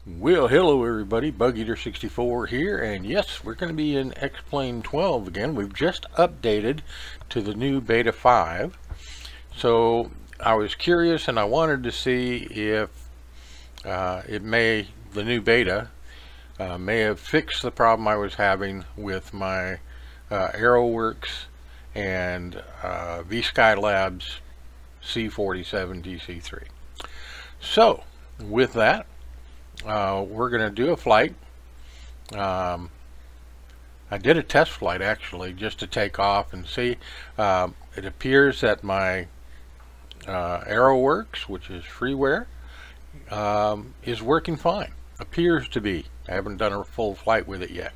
Well, hello everybody, BugEater64 here, and yes, we're going to be in X-Plane 12 again. We've just updated to the new Beta 5. So I was curious and I wanted to see if the new beta may have fixed the problem I was having with my AeroWorx and Skylab's C47 DC3. So with that, we're going to do a flight. I did a test flight actually just to take off and see. It appears that my AeroWorx, which is Freeware, is working fine. Appears to be. I haven't done a full flight with it yet.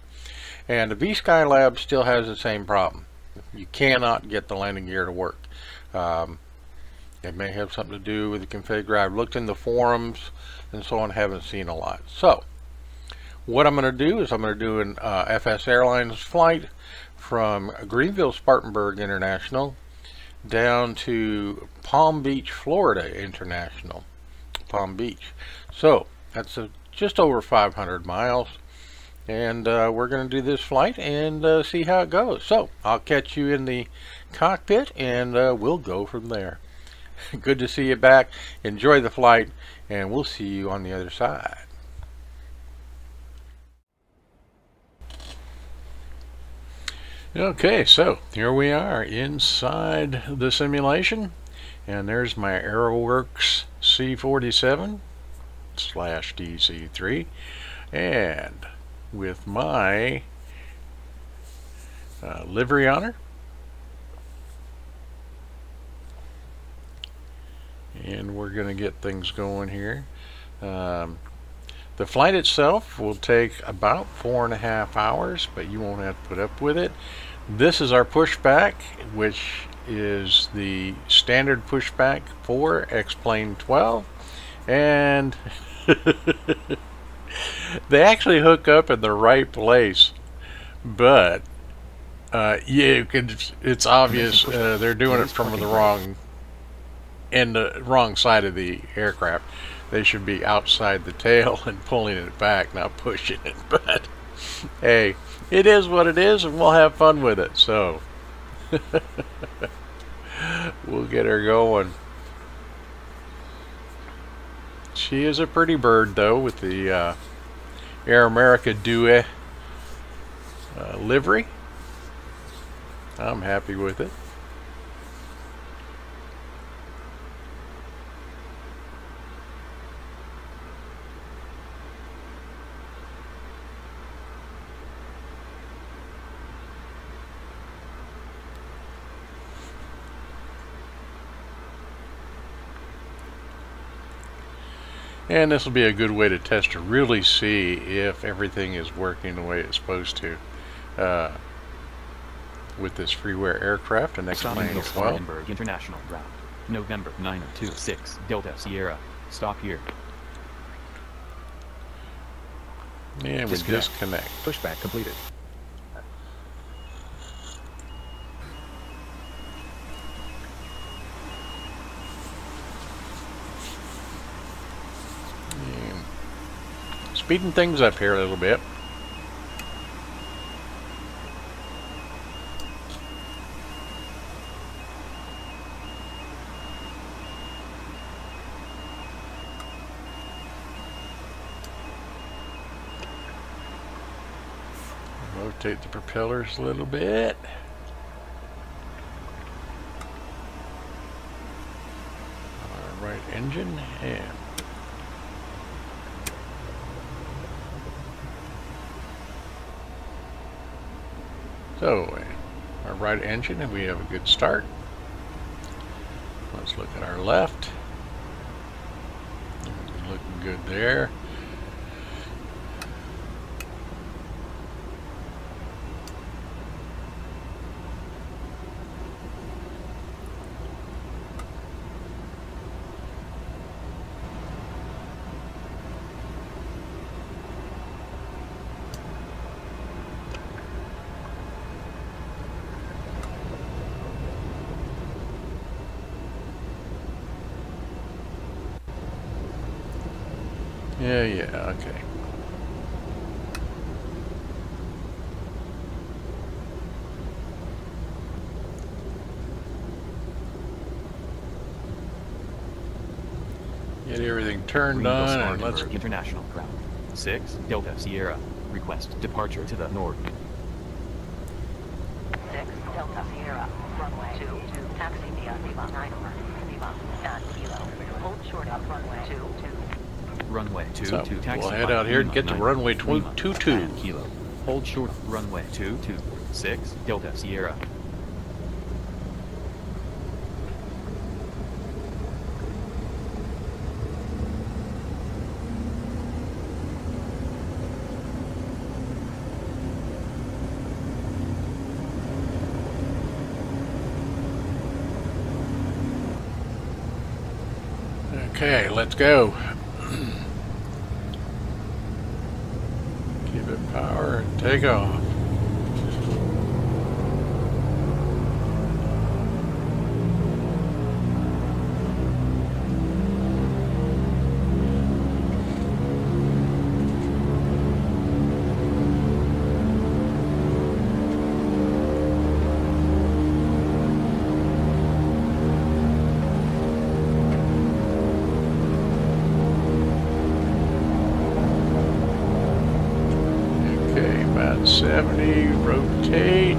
And the Skylab still has the same problem. You cannot get the landing gear to work. It may have something to do with the configure. I've looked in the forums and so on, haven't seen a lot. So what I'm going to do is I'm going to do an FSAirlines flight from Greenville Spartanburg International down to Palm Beach, Florida International. Palm Beach. So that's just over 500 miles. And we're going to do this flight and see how it goes. So I'll catch you in the cockpit and we'll go from there. Good to see you back. Enjoy the flight, and we'll see you on the other side. Okay, so here we are inside the simulation, and there's my AeroWorx C47/DC3, and with my livery on her. And we're going to get things going here. The flight itself will take about 4.5 hours, but you won't have to put up with it. This is our pushback, which is the standard pushback for X-Plane 12, and they actually hook up in the right place, but it's obvious they're doing it from the wrong side of the aircraft. They should be outside the tail and pulling it back, not pushing it. But hey, it is what it is, and we'll have fun with it. So we'll get her going. She is a pretty bird, though, with the Air America Due livery. I'm happy with it. And this will be a good way to test to really see if everything is working the way it's supposed to with this Freeware aircraft and X-Plane 12. Spartanburg International route, November 926 Delta Sierra. Stop here. And we disconnect. Pushback completed. Speeding things up here a little bit. Rotate the propellers a little bit. Our right engine and so, our right engine, and we have a good start. Let's look at our left. Looking good there. Yeah, okay. Get everything turned Greenville on and let's... Spartanburg International ground. 6 Delta Sierra. Request departure to the north. 6 Delta Sierra. Runway 22. Taxi via Lima 9 Lima and Kilo. Hold short of runway 22. Runway 22. So Taxi we'll head by out here and Lima get to 9, runway Lima 22. and Kilo. Hold short runway 22. 6 Delta Sierra. Okay, let's go. Give it power and take off. Okay, about 70, rotate.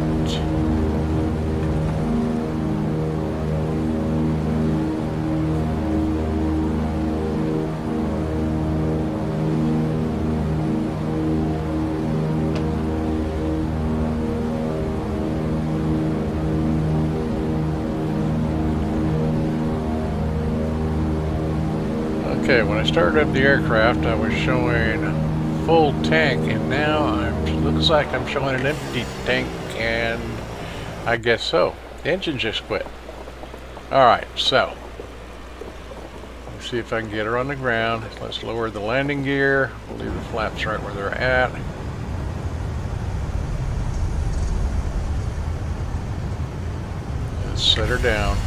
Okay, when I started up the aircraft, I was showing full tank, and now looks like I'm showing an empty tank, and I guess so. The engine just quit. Alright, so let's see if I can get her on the ground. Let's lower the landing gear. We'll leave the flaps right where they're at. Let's set her down.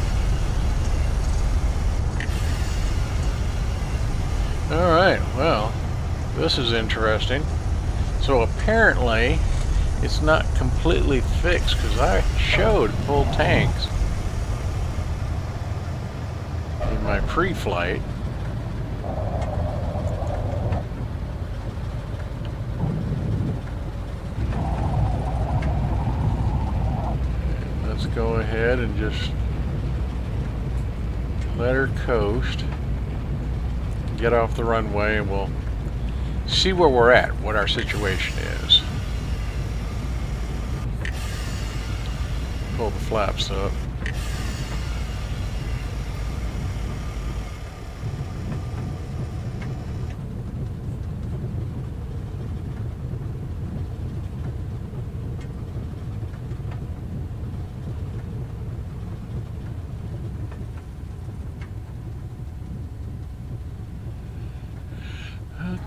Alright, well, this is interesting. So apparently it's not completely fixed because I showed full tanks in my pre-flight. Let's go ahead and just let her coast. Get off the runway and we'll see where we're at, what our situation is. Pull the flaps up.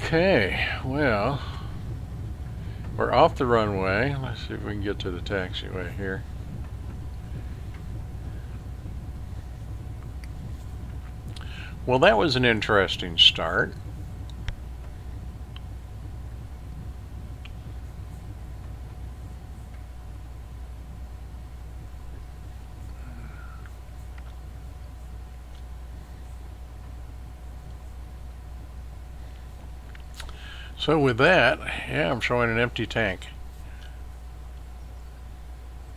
Okay, well, we're off the runway. Let's see if we can get to the taxiway here. Well, that was an interesting start. So with that, yeah, I'm showing an empty tank.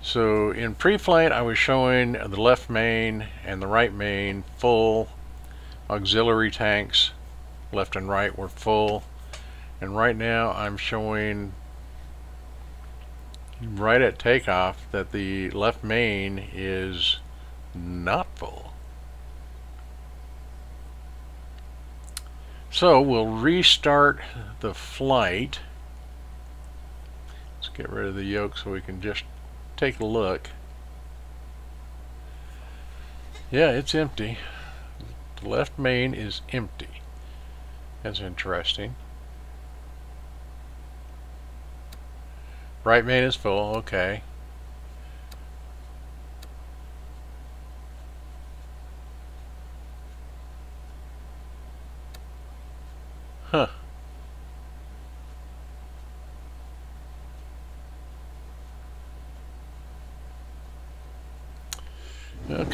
So in pre-flight, I was showing the left main and the right main full. Auxiliary tanks, left and right, were full. And right now, I'm showing right at takeoff that the left main is not full. So we'll restart the flight. Let's get rid of the yoke so we can just take a look. Yeah, it's empty. The left main is empty. That's interesting. Right main is full, okay. Huh.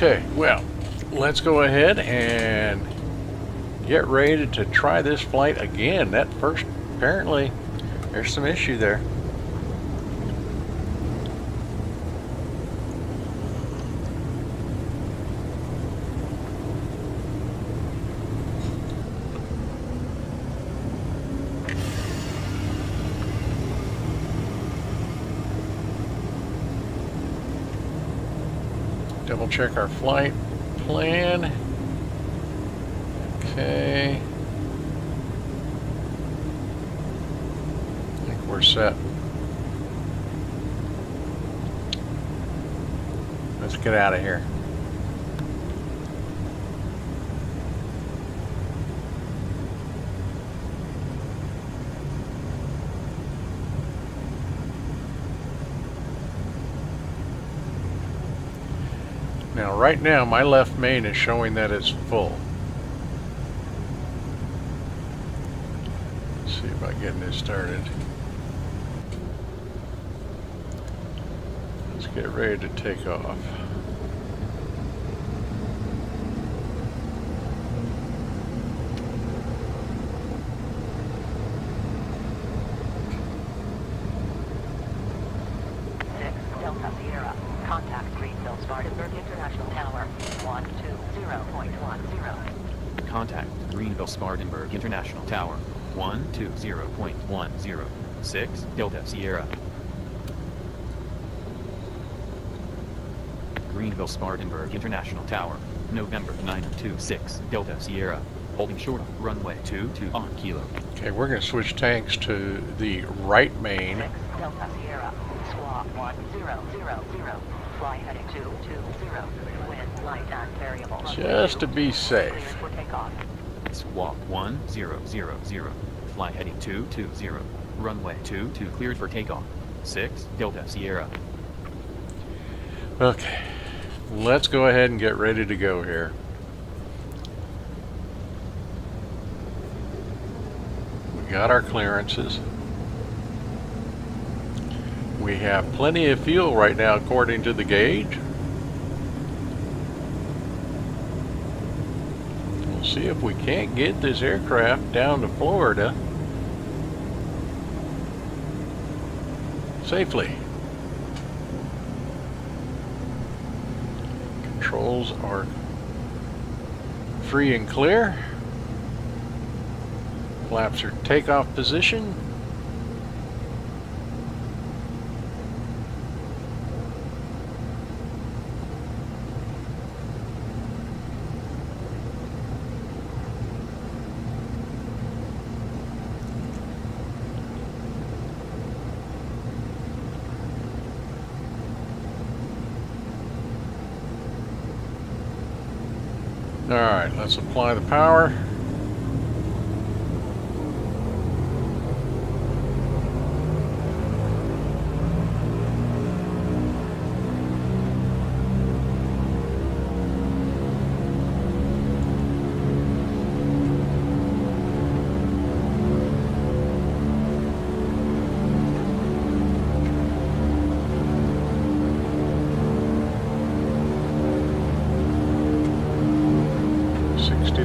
Okay, well, let's go ahead and get ready to try this flight again. That first, apparently, there's some issue there. Double check our flight plan. Okay. I think we're set. Let's get out of here. Now, right now, my left main is showing that it's full. Let's see about getting this started. Let's get ready to take off. Delta Sierra. Contact Greenville Spartanburg International Tower. 120.10. Contact Greenville Spartanburg International Tower. 120.10. 6 Delta Sierra. Greenville Spartanburg International Tower. November 926 Delta Sierra. Holding short of runway 22 on Kilo. Okay, we're going to switch tanks to the right main. 6 Delta Sierra. Squawk 1000. Fly heading 220. Wind light and variable. Just to be safe. Cleared for takeoff. Squawk 1000. Fly heading 220. Runway 22 cleared for takeoff. 6 Delta Sierra. Okay, let's go ahead and get ready to go here. We got our clearances. We have plenty of fuel right now according to the gauge. We'll see if we can't get this aircraft down to Florida safely. Controls are free and clear. Flaps are takeoff position. Alright, let's apply the power.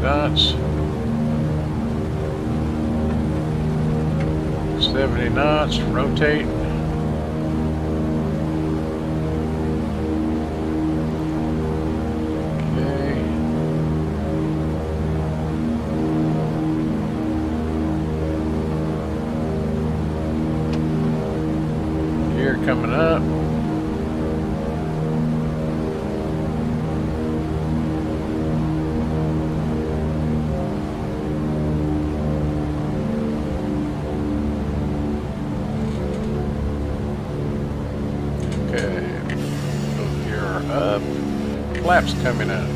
Knots, 70 knots, rotate. Okay. Gear coming up. Flaps coming up.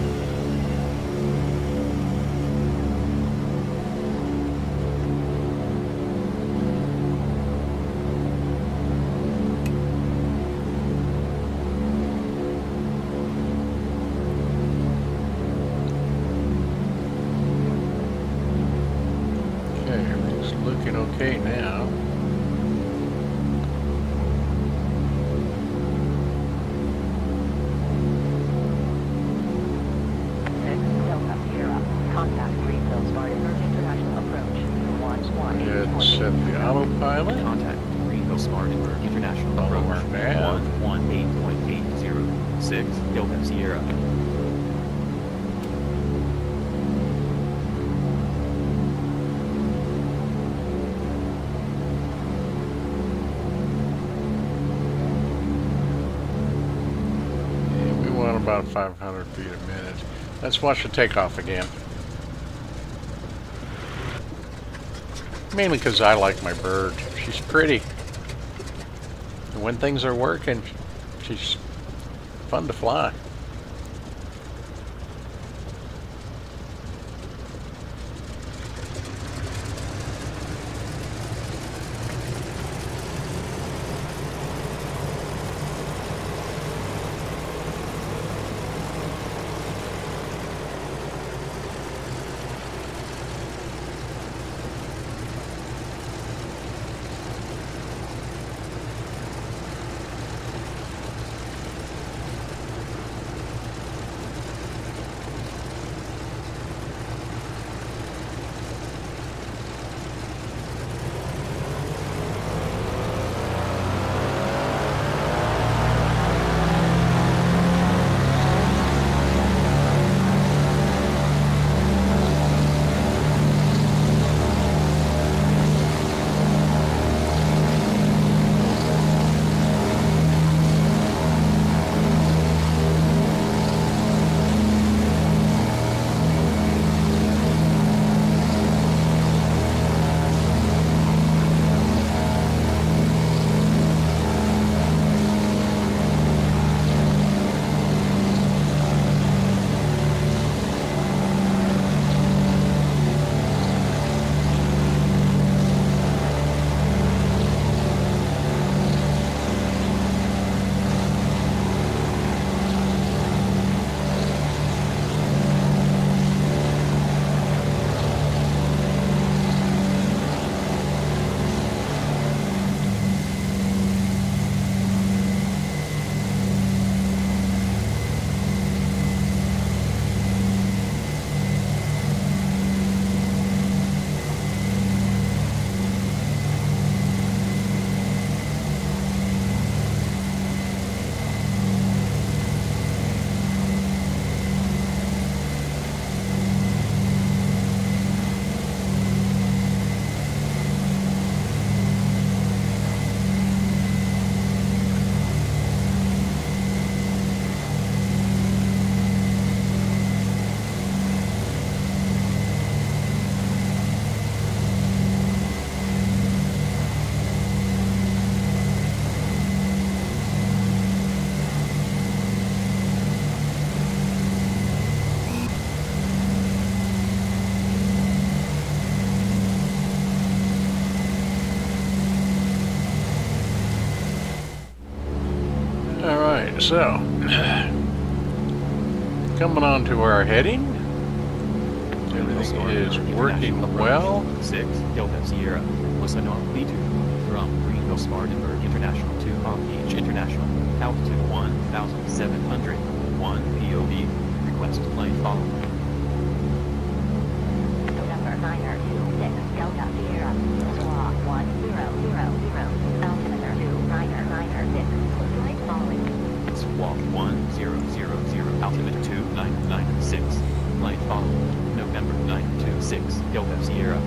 Okay, everything's looking okay now. Set the autopilot. Contact Ringo Spartanburg International Follow approach our nav. 118.806 Delta Sierra. And we want about 500 feet a minute. Let's watch the takeoff again. Mainly because I like my bird. She's pretty. And when things are working, she's fun to fly. So, coming on to our heading. Everything is working well. 6 Delta Sierra. Listen on B2 from Ringo Spartanburg International to Palm Beach International. Altitude 1,700. 1 POV. Request flight following. November 926 Delta Sierra. Squawk 1000. Altimeter 2996. Flight following. Squawk 1000. Altimeter 2996. Flight following. November 926 Delta Sierra.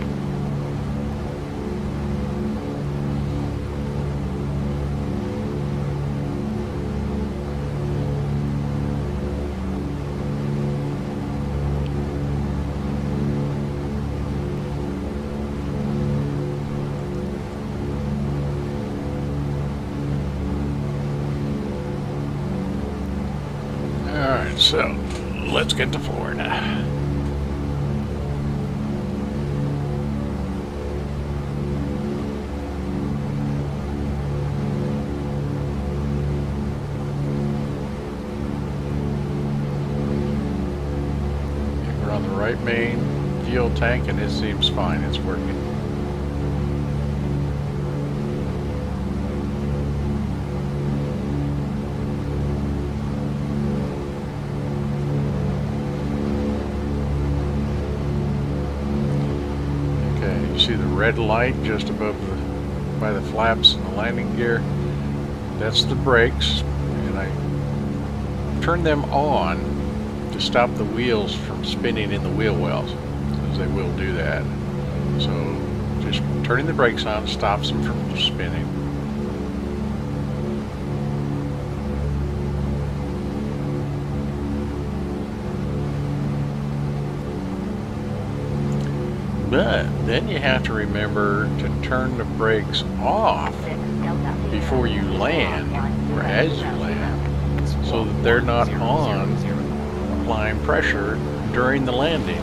Alright, so let's get to Florida. We're on the right main fuel tank and it seems fine, it's working. red light just above by the flaps and the landing gear, that's the brakes, and I turn them on to stop the wheels from spinning in the wheel wells, because they will do that. So just turning the brakes on stops them from spinning. But then you have to remember to turn the brakes off before you land, or as you land, so that they're not on applying pressure during the landing.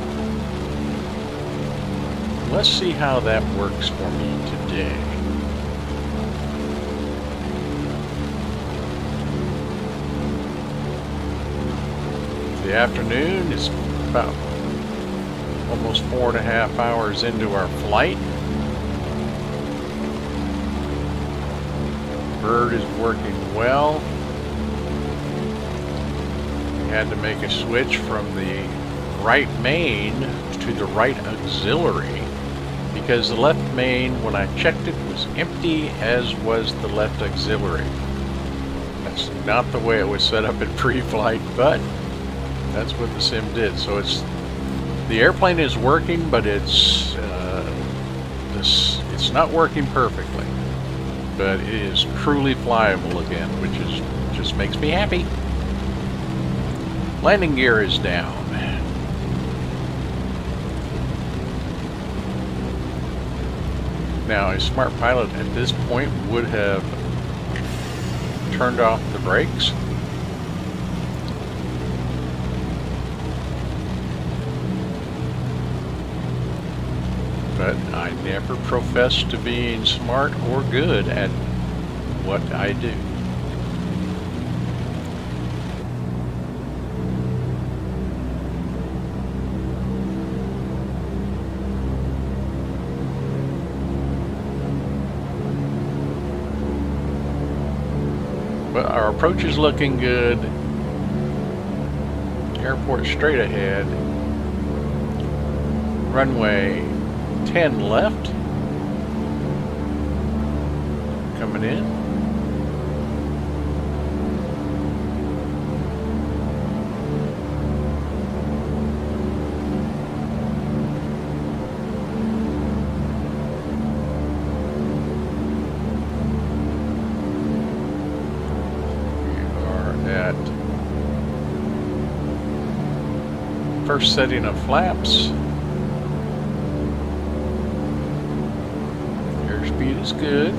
Let's see how that works for me today. The afternoon is about almost 4.5 hours into our flight. Bird is working well. We had to make a switch from the right main to the right auxiliary because the left main, when I checked it, was empty, as was the left auxiliary. That's not the way it was set up in pre-flight, but that's what the sim did. So the airplane is working, but it's not working perfectly. But it is truly flyable again, which just makes me happy. Landing gear is down. Now, a smart pilot at this point would have turned off the brakes. But I never profess to being smart or good at what I do. But our approach is looking good. Airport straight ahead. Runway 10 left. Coming in. First setting of flaps. Airspeed is good.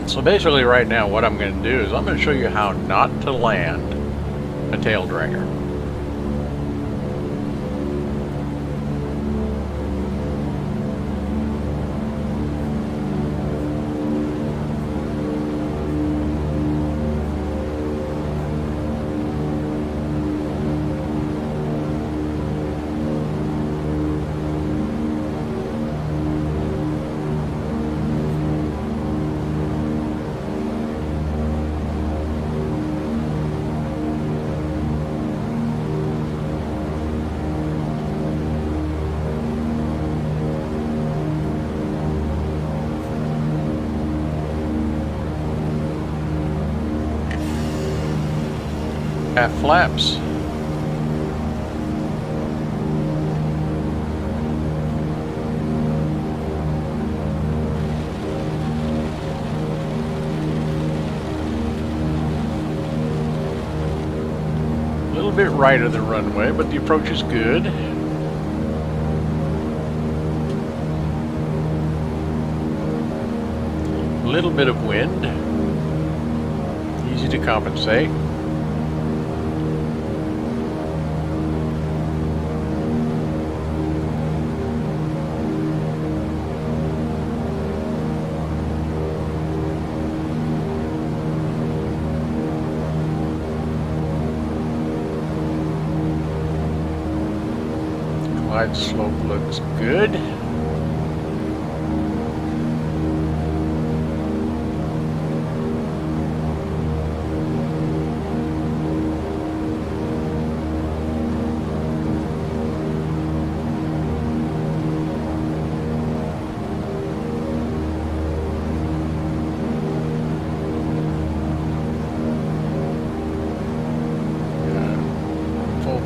So basically right now what I'm going to do is I'm going to show you how not to land a tail dragger. Half flaps. A little bit right of the runway, but the approach is good. little bit of wind. Easy to compensate. Glide slope looks good.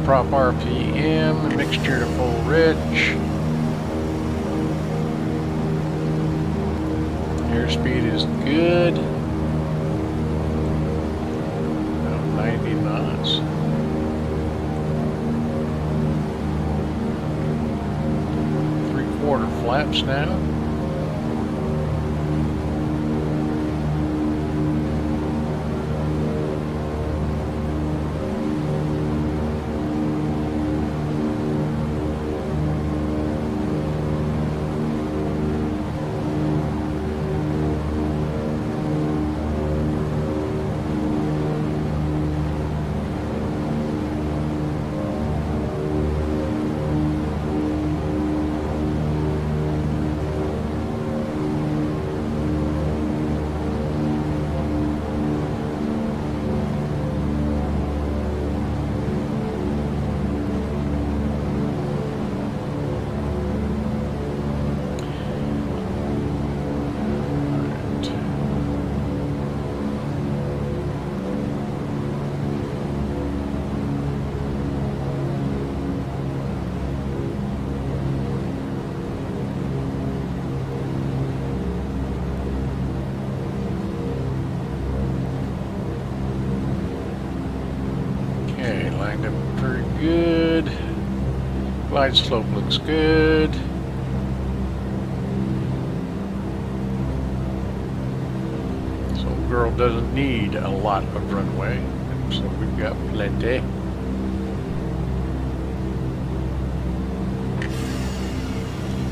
Prop RPM, mixture to full rich. Airspeed is good. About 90 knots. Three-quarter flaps now. Lined up pretty good. Glide slope looks good. So girl doesn't need a lot of runway, so we've got plenty.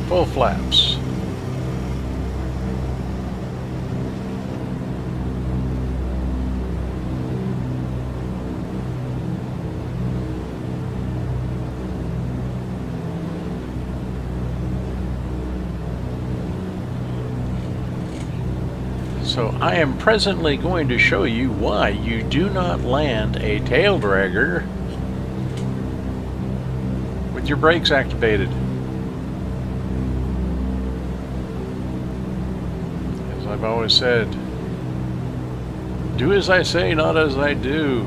Full flaps. So I am presently going to show you why you do not land a tail dragger with your brakes activated. As I've always said, do as I say, not as I do.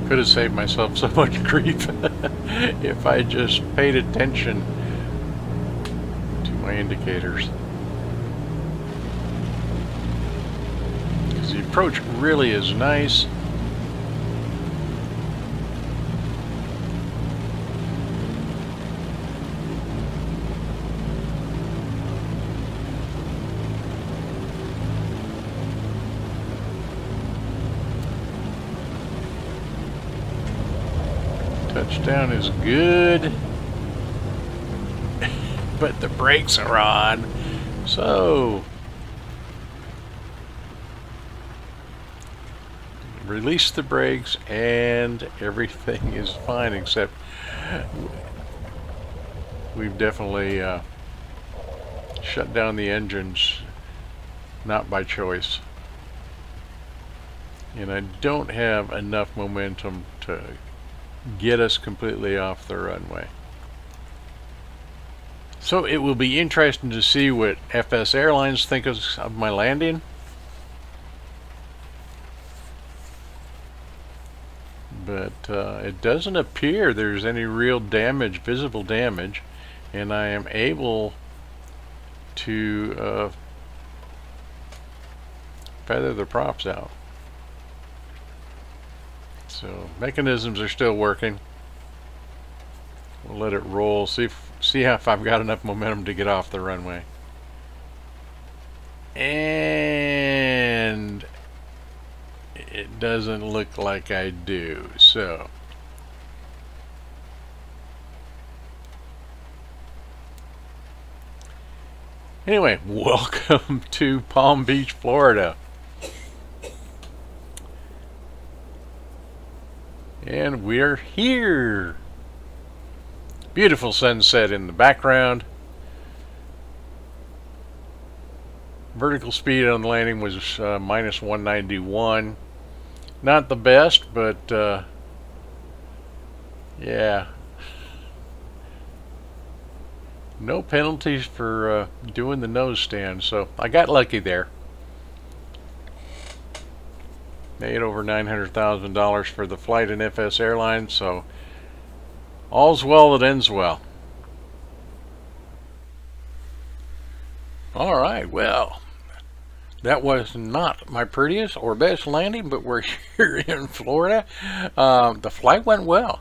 Could have saved myself so much grief if I just paid attention to my indicators. Because the approach really is nice. Touchdown is good, but the brakes are on, so release the brakes and everything is fine, except we've definitely shut down the engines, not by choice, and I don't have enough momentum to get us completely off the runway. So it will be interesting to see what FSAirlines think of my landing. but it doesn't appear there's any real damage, visible damage, and I am able to feather the props out. So mechanisms are still working. We'll let it roll, see if I've got enough momentum to get off the runway. And it doesn't look like I do. So anyway, welcome to Palm Beach, Florida. And we're here. Beautiful sunset in the background. Vertical speed on the landing was minus 191. Not the best, but yeah. No penalties for doing the nose stand, so I got lucky there. Made over $900,000 for the flight in FSAirlines, so all's well that ends well. All right, well, that was not my prettiest or best landing, but we're here in Florida. The flight went well,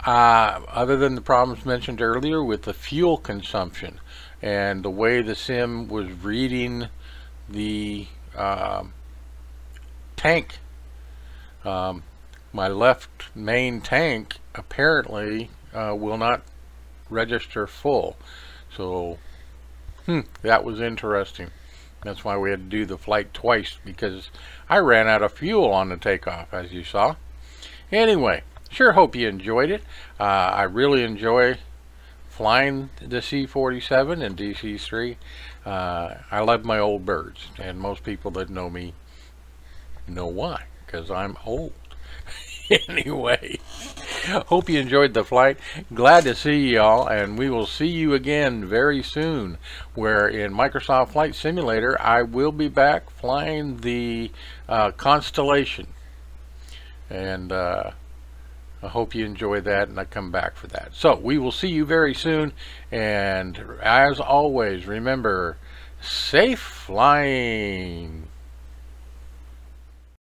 other than the problems mentioned earlier with the fuel consumption and the way the sim was reading the tank. My left main tank apparently will not register full, so that was interesting. That's why we had to do the flight twice, because I ran out of fuel on the takeoff, as you saw. Anyway, sure hope you enjoyed it. I really enjoy flying the C47 and DC-3. I love my old birds, and most people that know me know why, because I'm old. Anyway, hope you enjoyed the flight. Glad to see y'all, and we will see you again very soon, where in Microsoft Flight Simulator I will be back flying the Constellation, and I hope you enjoy that and I come back for that. So we will see you very soon, and as always, remember, safe flying.